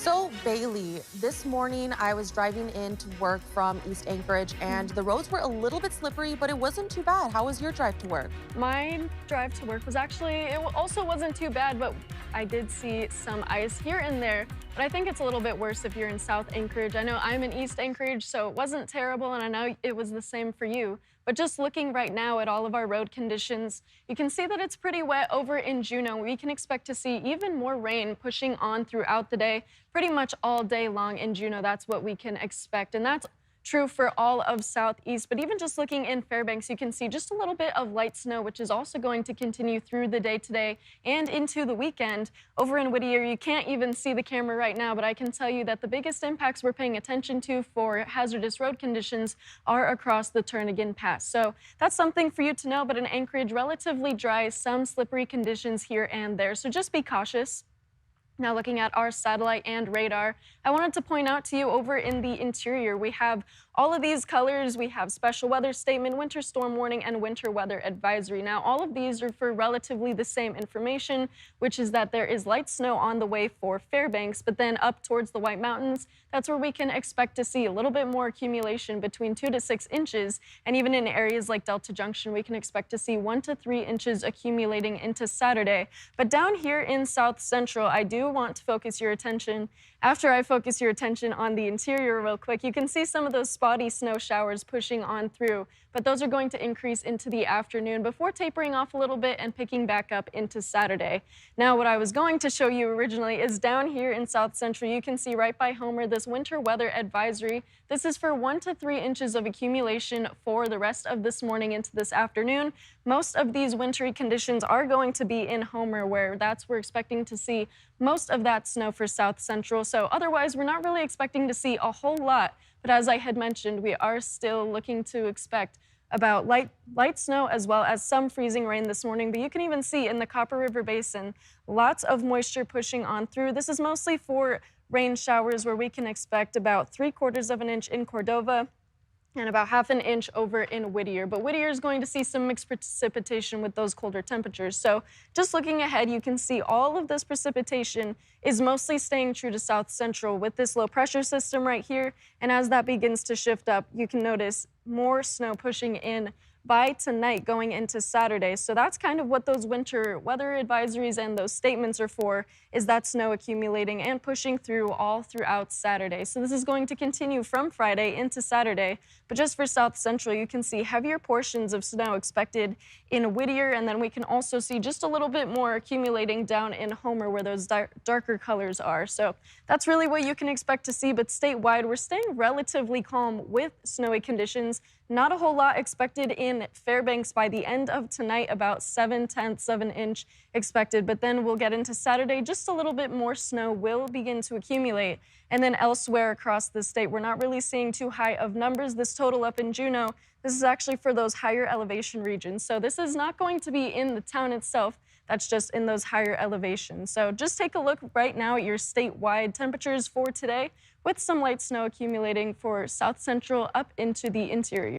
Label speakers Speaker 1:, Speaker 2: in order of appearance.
Speaker 1: So, Bailey, this morning I was driving in to work from East Anchorage and
Speaker 2: Mhm.
Speaker 1: the roads were a little bit slippery, but it wasn't too bad. How was your drive to work?
Speaker 2: My drive to work was actually, also wasn't too bad, but I did see some ice here and there. But I think it's a little bit worse if you're in South Anchorage. I know I'm in East Anchorage, so it wasn't terrible, and I know it was the same for you. But just looking right now at all of our road conditions, you can see that it's pretty wet over in Juneau. We can expect to see even more rain pushing on throughout the day, pretty much all day long in Juneau. That's what we can expect. And that's true for all of Southeast, but even just looking in Fairbanks, you can see just a little bit of light snow, which is also going to continue through the day today and into the weekend. Over in Whittier, you can't even see the camera right now, but I can tell you that the biggest impacts we're paying attention to for hazardous road conditions are across the Turnagain Pass. So that's something for you to know, but in Anchorage, relatively dry, some slippery conditions here and there. So just be cautious. Now, looking at our satellite and radar, I wanted to point out to you over in the interior, we have all of these colors. We have special weather statement, winter storm warning, and winter weather advisory. Now, all of these are for relatively the same information, which is that there is light snow on the way for Fairbanks, but then up towards the White Mountains, that's where we can expect to see a little bit more accumulation between 2 to 6 inches. And even in areas like Delta Junction, we can expect to see 1 to 3 inches accumulating into Saturday. But down here in South Central, I do want to focus your attention. After I focus your attention on the interior real quick, you can see some of those spotty snow showers pushing on through, but those are going to increase into the afternoon before tapering off a little bit and picking back up into Saturday. Now, what I was going to show you originally is down here in South Central. You can see right by Homer this winter weather advisory. This is for 1 to 3 inches of accumulation for the rest of this morning into this afternoon. Most of these wintry conditions are going to be in Homer, where we're expecting to see most of that snow for South Central. So otherwise, we're not really expecting to see a whole lot. But as I had mentioned, we are still looking to expect about light snow as well as some freezing rain this morning. But you can even see in the Copper River Basin, lots of moisture pushing on through. This is mostly for rain showers where we can expect about 3/4 of an inch in Cordova and about 1/2 an inch over in Whittier. But Whittier is going to see some mixed precipitation with those colder temperatures. So just looking ahead, you can see all of this precipitation is mostly staying true to South Central with this low pressure system right here. And as that begins to shift up, you can notice more snow pushing in by tonight going into Saturday. So that's kind of what those winter weather advisories and those statements are for, is that snow accumulating and pushing through all throughout Saturday. So this is going to continue from Friday into Saturday. But just for South Central, you can see heavier portions of snow expected in Whittier, and then we can also see just a little bit more accumulating down in Homer where those darker colors are. So that's really what you can expect to see, but statewide, we're staying relatively calm with snowy conditions. Not a whole lot expected in Fairbanks by the end of tonight, about 7/10 of an inch expected, but then we'll get into Saturday, just a little bit more snow will begin to accumulate. And then elsewhere across the state, we're not really seeing too high of numbers. This total up in Juneau, this is actually for those higher elevation regions. So this is not going to be in the town itself. That's just in those higher elevations. So just take a look right now at your statewide temperatures for today with some light snow accumulating for South Central up into the interior.